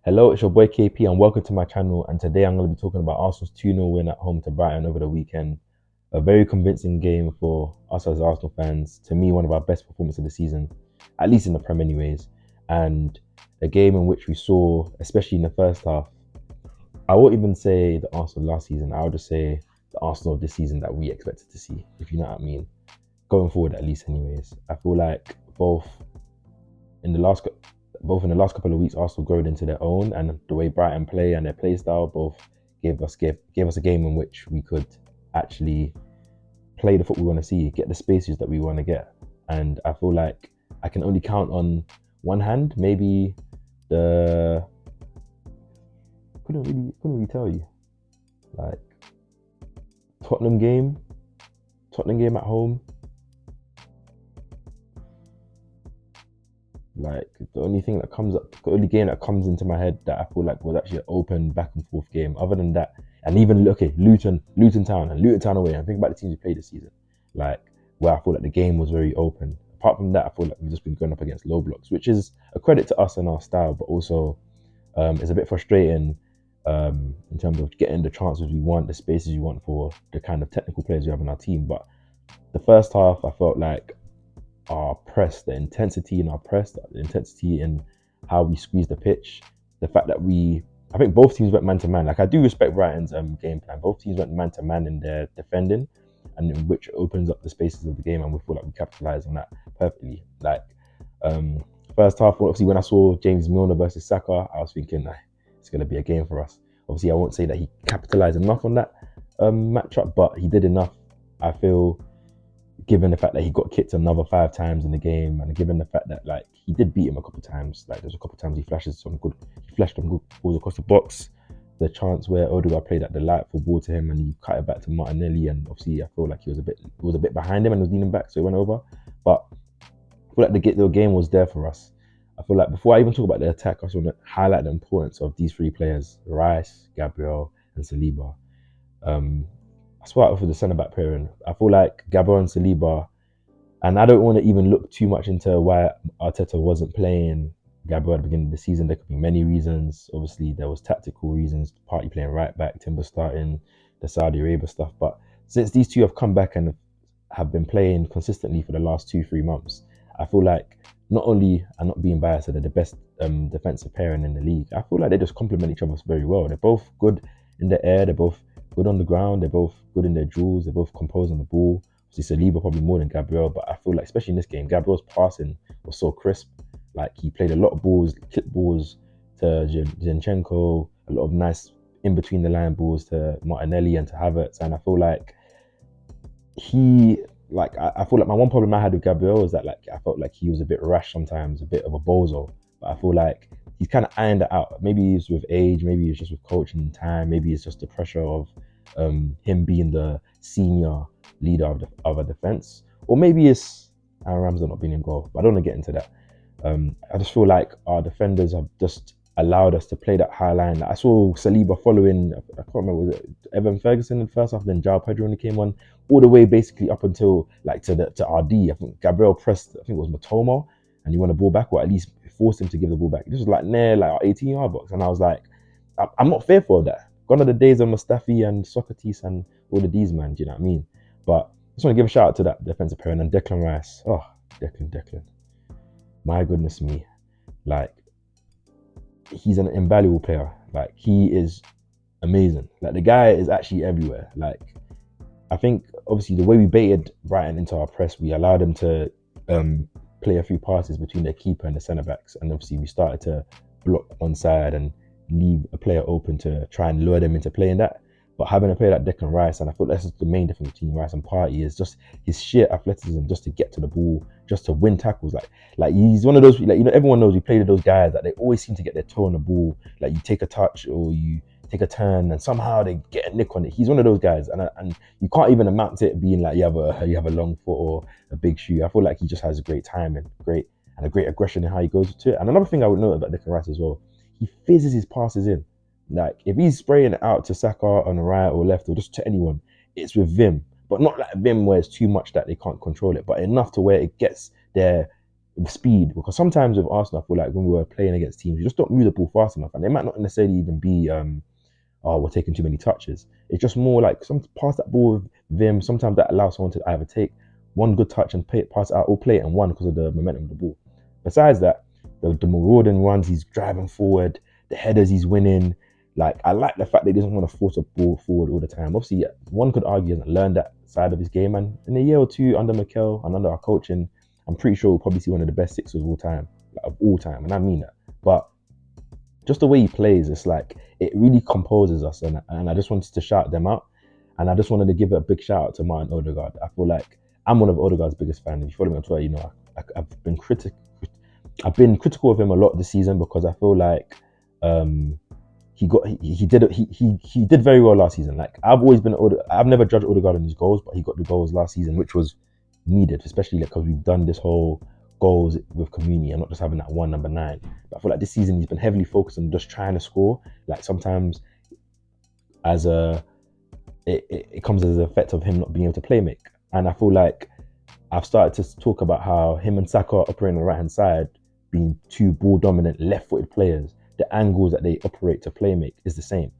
Hello, it's your boy KP and welcome to my channel. And today I'm going to be talking about Arsenal's 2-0 win at home to Brighton over the weekend. A very convincing game for us as Arsenal fans. To me, one of our best performances of the season, at least in the Prem anyways. And a game in which we saw, especially in the first half, I won't even say the Arsenal last season. I would just say the Arsenal of this season that we expected to see, if you know what I mean. Going forward at least anyways. I feel like in the last both in the last couple of weeks, Arsenal growed into their own, and the way Brighton play and their play style both gave us a game in which we could actually play the football we want to see, get the spaces that we want to get. And I feel like I can only count on one hand, maybe the couldn't really tell you, like Tottenham game at home. Like the only game that comes into my head that I feel like was actually an open back and forth game. Other than that, and even Luton Town away. And think about the teams we played this season, like where I feel like the game was very open. Apart from that, I feel like we've just been going up against low blocks, which is a credit to us and our style, but also it's a bit frustrating in terms of getting the chances we want, the spaces we want for the kind of technical players we have in our team. But the first half, I felt like our press, the intensity in our press, the intensity in how we squeeze the pitch, the fact that I think both teams went man to man. Like I do respect Brighton's game plan. Both teams went man to man in their defending, and in which opens up the spaces of the game, and we feel like we capitalized on that perfectly. Like first half, obviously when I saw James Milner versus Saka, I was thinking it's going to be a game for us. Obviously, I won't say that he capitalized enough on that matchup, but he did enough. I feel, given the fact that he got kicked another 5 times in the game, and given the fact that like he did beat him a couple of times, like there's a couple of times he flashed some good balls across the box. The chance where Odergaard played that delightful ball to him and he cut it back to Martinelli, and obviously I feel like he was a bit behind him and was leaning back, so it went over. But I feel like the game was there for us. I feel like before I even talk about the attack, I just want to highlight the importance of these 3 players: Rice, Gabriel, and Saliba. I start off with the centre-back pairing. I feel like Gabriel and Saliba, and I don't want to even look too much into why Arteta wasn't playing Gabriel at the beginning of the season. There could be many reasons. Obviously, there was tactical reasons, Partey playing right back, Timber starting, the Saudi Arabia stuff. But since these two have come back and have been playing consistently for the last 2-3 months, I feel like not only, and not being biased, they're the best defensive pairing in the league. I feel like they just complement each other very well. They're both good in the air. They're both good on the ground. They're both good in their duels. They're both composed on the ball. Obviously, Saliba probably more than Gabriel, but I feel like, especially in this game, Gabriel's passing was so crisp. Like he played a lot of balls, clip balls to Zinchenko, a lot of nice in between the line balls to Martinelli and to Havertz, and I feel like I feel like my one problem I had with Gabriel was that like I felt like he was a bit rash sometimes, a bit of a bozo. But I feel like he's kind of ironed it out. Maybe it's with age, maybe it's just with coaching and time, maybe it's just the pressure of him being the senior leader of a defense, or maybe it's Aaron Ramsdale not being in goal. But I don't want to get into that. I just feel like our defenders have just allowed us to play that high line. Like I saw Saliba following, I can't remember, was it Evan Ferguson in the first half, then João Pedro when he came on, all the way basically up until like to RD. I think Gabriel pressed, I think it was Matoma, and he won the ball back, or at least forced him to give the ball back. This was like near like our 18-yard box, and I was like, I'm not fearful of that. Gone are the days of Mustafi and Socrates and all of these, man. Do you know what I mean? But I just want to give a shout out to that defensive pair, and then Declan Rice. Oh, Declan. My goodness me. Like, he's an invaluable player. Like, he is amazing. Like, the guy is actually everywhere. Like, I think, obviously, the way we baited Brighton into our press, we allowed them to play a few passes between their keeper and the centre-backs. And obviously, we started to block one side and leave a player open to try and lure them into playing that. But having a player like Declan Rice, and I thought that's the main difference between Rice and Partey, is just his sheer athleticism, just to get to the ball, just to win tackles. Like he's one of those, like, you know, everyone knows we played with those guys that they always seem to get their toe on the ball. Like, you take a touch or you take a turn and somehow they get a nick on it. He's one of those guys, and you can't even amount to it being like you have a long foot or a big shoe. I feel like he just has a great time and a great aggression in how he goes to it. And another thing I would note about Declan Rice as well, he fizzes his passes in. Like, if he's spraying it out to Saka on the right or left or just to anyone, it's with vim. But not like vim where it's too much that they can't control it, but enough to where it gets their with speed, because sometimes with Arsenal, I feel like when we were playing against teams, you just don't move the ball fast enough, and it might not necessarily even be oh, we're taking too many touches. It's just more like some pass that ball with Vim. Sometimes that allows someone to either take one good touch and pass it out, or play it and one because of the momentum of the ball. Besides that, the marauding runs, he's driving forward, the headers he's winning. Like, I like the fact that he doesn't want to force a ball forward all the time. Obviously, yeah, one could argue he hasn't learned that side of his game, and in a year or two under Mikel and under our coaching, I'm pretty sure we'll probably see one of the best sixers of all time, and I mean that. But just the way he plays, it's like it really composes us, and I just wanted to shout them out, and I just wanted to give a big shout out to Martin Odegaard. I feel like I'm one of Odegaard's biggest fans. If you follow me on Twitter, you know I've been critical of him a lot this season, because I feel like he did very well last season. Like, I've never judged Odegaard on his goals, but he got the goals last season, which was needed, especially because we've done this whole goals with community and not just having that one number 9. But I feel like this season he's been heavily focused on just trying to score. Like, sometimes it comes as an effect of him not being able to play make. And I feel like I've started to talk about how him and Saka operating on the right hand side, being two ball dominant left-footed players, the angles that they operate to play make is the same.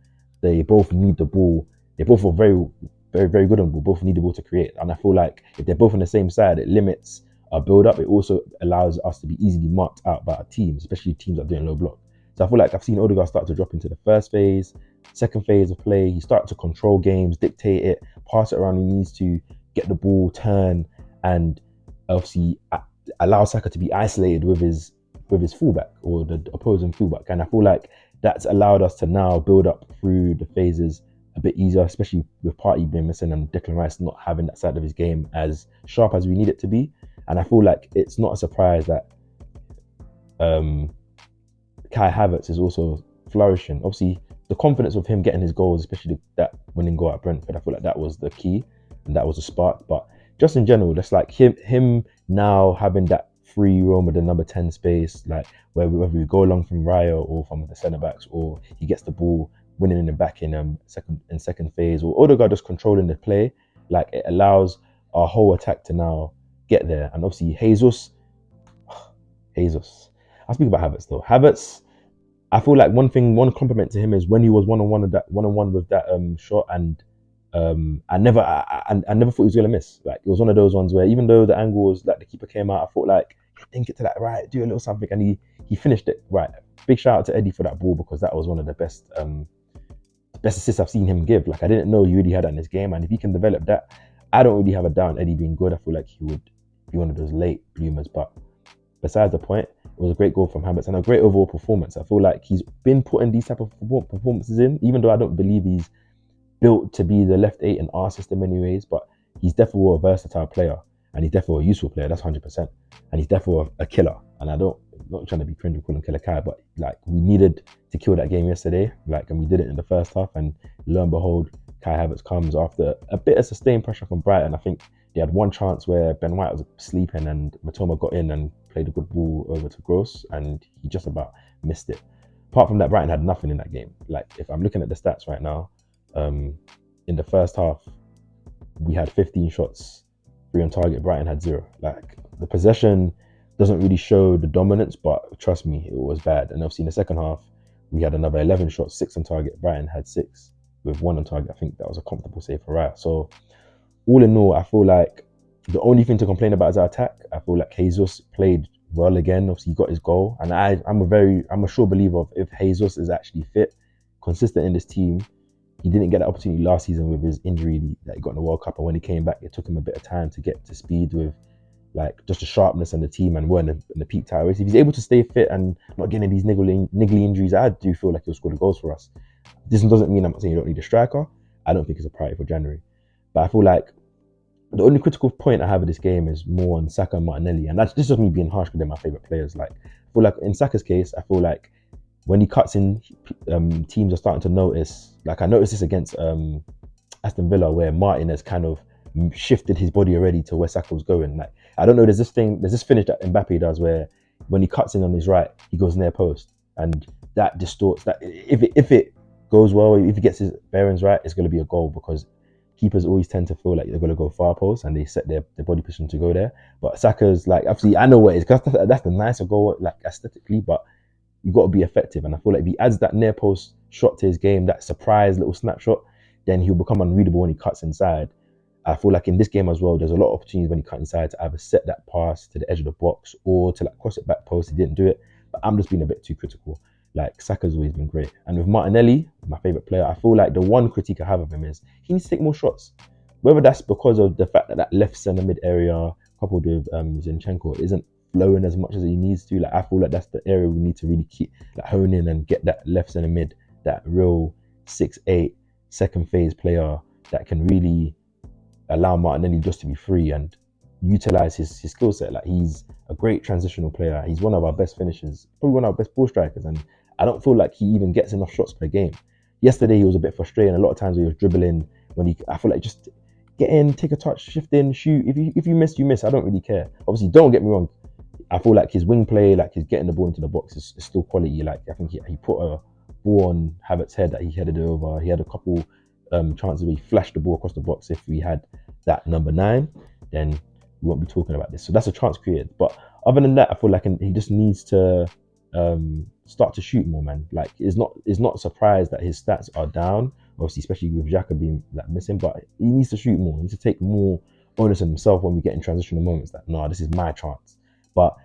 They both need the ball. They both are very, very, very good on the ball. Both need the ball to create. And I feel like if they're both on the same side, it limits our build up. It also allows us to be easily marked out by our teams, especially teams that are doing low block. So I feel like I've seen Odegaard start to drop into the first phase, second phase of play. He started to control games, dictate it, pass it around. He needs to get the ball, turn, and obviously allow Saka to be isolated with his fullback or the opposing fullback. And I feel like that's allowed us to now build up through the phases a bit easier, especially with Partey being missing and Declan Rice not having that side of his game as sharp as we need it to be. And I feel like it's not a surprise that Kai Havertz is also flourishing. Obviously, the confidence of him getting his goals, especially that winning goal at Brentford, I feel like that was the key and that was a spark. But just in general, that's like him now having that free roam with the number 10 space, like whether we go along from Raya or from the centre backs, or he gets the ball winning in the back in second phase, or Odegaard just controlling the play. Like, it allows our whole attack to now get there. And obviously Jesus. I'll speak about Havertz though. Havertz, I feel like one compliment to him is when he was one-on-one with that shot, and I never thought he was gonna miss. Like, it was one of those ones where even though the angle was like the keeper came out, I thought like, think it to that right, do a little something, and he finished it right. Big shout out to Eddie for that ball, because that was one of the best assists I've seen him give. Like, I didn't know he really had that in his game, and if he can develop that, I don't really have a doubt on Eddie being good. I feel like he would be one of those late bloomers. But besides the point, it was a great goal from Havertz and a great overall performance. I feel like he's been putting these type of performances in, even though I don't believe he's built to be the left 8 in our system anyways, but he's definitely a versatile player, and he's definitely a useful player, that's 100%. And he's definitely a killer. And I'm not trying to be cringe calling Killer Kai, but like, we needed to kill that game yesterday, like, and we did it in the first half, and lo and behold, Kai Havertz comes after a bit of sustained pressure from Brighton. I think they had one chance where Ben White was sleeping and Matoma got in and played a good ball over to Gross, and he just about missed it. Apart from that, Brighton had nothing in that game. Like, if I'm looking at the stats right now, in the first half, we had 15 shots, 3 on target. Brighton had 0. Like, the possession doesn't really show the dominance, but trust me, it was bad. And obviously in the second half, we had another 11 shots, 6 on target. Brighton had 6 with 1 on target. I think that was a comfortable save for Raya. So all in all, I feel like the only thing to complain about is our attack. I feel like Jesus played well again. Obviously, he got his goal, and I'm a sure believer of, if Jesus is actually fit, consistent in this team. He didn't get that opportunity last season with his injury that he got in the World Cup, and when he came back, it took him a bit of time to get to speed with like just the sharpness and the team, and we're in the peak tower. If he's able to stay fit and not getting these niggly injuries, I do feel like he'll score the goals for us. This doesn't mean I'm not saying you don't need a striker. I don't think it's a priority for January, but I feel like the only critical point I have of this game is more on Saka and Martinelli, and that's just me being harsh because they're my favourite players. Like, I feel like in Saka's case, I feel like when he cuts in, teams are starting to notice. Like, I noticed this against Aston Villa, where Martin has kind of shifted his body already to where Saka was going. Like, I don't know, there's this finish that Mbappe does where when he cuts in on his right, he goes near post, and that distorts that. If it goes well, if he gets his bearings right, it's going to be a goal, because keepers always tend to feel like they're gonna go far post and they set their body position to go there. But Saka's like, obviously I know what it is, because that's the nicer goal, like aesthetically, but you got to be effective. And I feel like if he adds that near post shot to his game, that surprise little snapshot, then he'll become unreadable when he cuts inside. I feel like in this game as well, there's a lot of opportunities when he cut inside to either set that pass to the edge of the box or to like cross it back post. He didn't do it, but I'm just being a bit too critical. Like Saka's always been great, and with Martinelli, my favorite player, I feel like the one critique I have of him is he needs to take more shots. Whether that's because of the fact that that left centre mid area coupled with Zinchenko isn't flowing as much as he needs to. Like I feel like that's the area we need to really keep like hone in and get that left centre mid, that real 6'8" second phase player that can really allow Martinelli just to be free and utilize his skill set. Like he's a great transitional player. He's one of our best finishers, probably one of our best ball strikers, and I don't feel like he even gets enough shots per game. Yesterday he was a bit frustrating. A lot of times he was dribbling I feel like just get in, take a touch, shift in, shoot. If you miss, you miss. I don't really care. Obviously, don't get me wrong. I feel like his wing play, like his getting the ball into the box is still quality. Like I think he put a ball on Havertz' head that he headed over. He had a couple chances where he flashed the ball across the box. If we had that number 9, then we won't be talking about this. So that's a chance created. But other than that, I feel like he just needs to start to shoot more, man. Like it's not a surprise that his stats are down, obviously, especially with Xhaka being like missing, but he needs to shoot more. He needs to take more onus on himself when we get in transitional moments that, no, this is my chance. But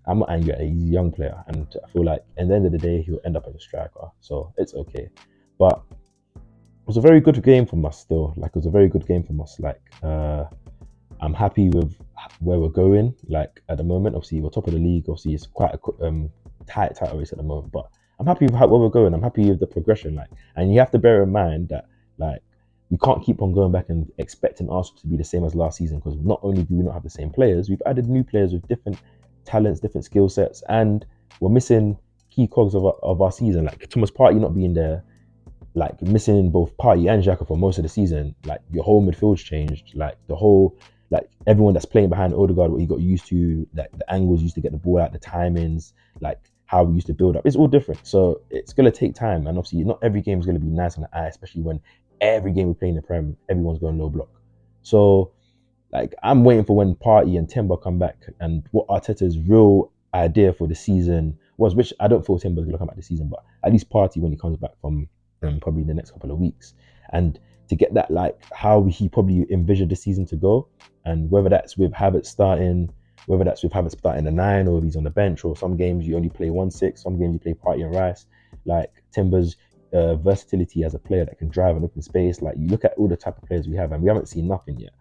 I'm not angry at it. He's a young player, and I feel like at the end of the day he'll end up as a striker, so it's okay. But it was a very good game from us still. Like it was a very good game from us. Like I'm happy with where we're going. Like at the moment, obviously we're top of the league. Obviously it's quite a tight race at the moment, but I'm happy with where we're going. I'm happy with the progression. Like, and you have to bear in mind that like we can't keep on going back and expecting Arsenal to be the same as last season, because not only do we not have the same players, we've added new players with different talents, different skill sets, and we're missing key cogs of our season. Like Thomas Partey not being there, like missing both Partey and Xhaka for most of the season. Like your whole midfield's changed. Like the whole, like everyone that's playing behind Odergaard, what he got used to, like the angles used to get the ball out, the timings, like how we used to build up, it's all different. So it's gonna take time, and obviously not every game is gonna be nice on the eye, especially when every game we play in the Prem, everyone's going low block. So like I'm waiting for when Partey and Timber come back and what Arteta's real idea for the season was, which I don't feel Timber's gonna come back this season, but at least Partey when he comes back from probably the next couple of weeks, and to get that like how he probably envisioned the season to go, and whether that's with Havertz starting, whether that's with Havertz starting the 9, or if he's on the bench, or some games you only play 1-6, some games you play Partey and Rice. Like Timber's versatility as a player that can drive and open space. Like you look at all the type of players we have, and we haven't seen nothing yet.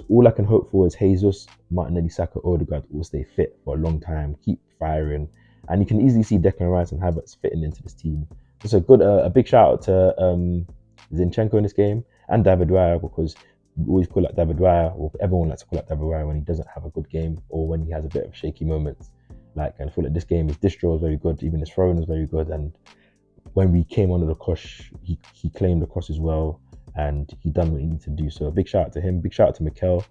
All I can hope for is Jesus, Martinelli, Saka, Odegaard will stay fit for a long time, keep firing, and you can easily see Declan Rice and Havertz fitting into this team. Just a big shout out to Zinchenko in this game, and David Raya, because we always call out David Raya, or everyone likes to call out David Raya when he doesn't have a good game or when he has a bit of shaky moments. Like, and I feel like this game, his distro was very good, even his throwing was very good, and when we came under the cross, he claimed the cross as well, and he done what he needed to do. So a big shout out to him, big shout out to Mikel.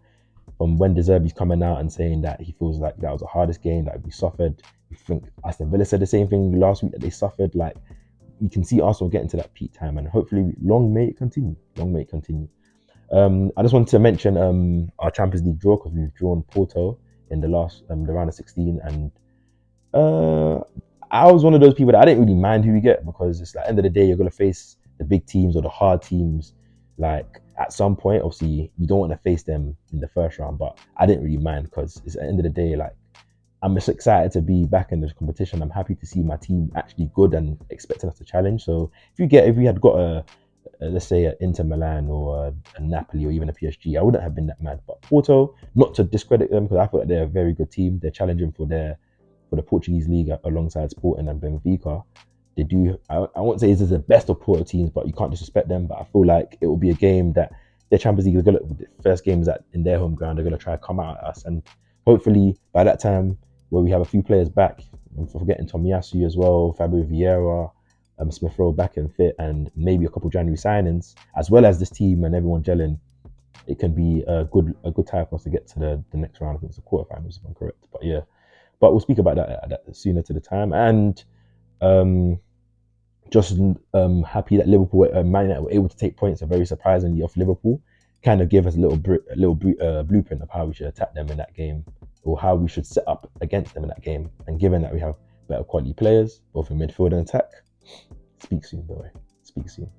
From when De Zerbi's coming out and saying that he feels like that was the hardest game that we suffered. I think Aston Villa said the same thing last week, that they suffered. Like, you can see Arsenal getting to that peak time, and hopefully long may it continue. I just wanted to mention our Champions League draw, because we've drawn Porto in the last the round of 16, and I was one of those people that I didn't really mind who we get, because it's like, at the end of the day, you're gonna face the big teams or the hard teams. Like at some point, obviously, you don't want to face them in the first round, but I didn't really mind, because it's at the end of the day, like, I'm just excited to be back in this competition. I'm happy to see my team actually good and expecting us to challenge. So if we had got let's say an Inter Milan or a Napoli or even a PSG, I wouldn't have been that mad. But Porto, not to discredit them, because I thought they're a very good team. They're challenging for the Portuguese league alongside Sporting and Benfica. They do. I won't say this is the best of Porto teams, but you can't disrespect them. But I feel like it will be a game that their Champions League is gonna, the first game is in their home ground. They're gonna try to come out at us, and hopefully by that time, where we have a few players back, I'm forgetting Tomiyasu as well, Fabio Vieira, Smith Rowe back and fit, and maybe a couple January signings, as well as this team and everyone gelling, it can be a good time for us to get to the next round. I think it's the quarterfinals, if I'm correct. But yeah, but we'll speak about that sooner to the time. And just happy that Liverpool, Man United were able to take points, very surprisingly, off Liverpool. Kind of gave us a little blueprint of how we should attack them in that game, or how we should set up against them in that game. And given that we have better quality players, both in midfield and attack, speak soon, boy. Speak soon.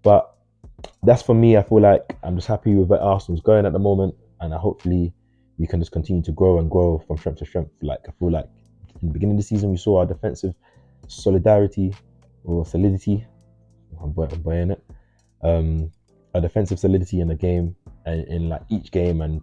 But that's for me. I feel like I'm just happy with where Arsenal's going at the moment, and hopefully we can just continue to grow and grow from strength to strength. Like, I feel like in the beginning of the season we saw our defensive solidarity or solidity. I'm buying it. Our defensive solidity in the game and in like each game, and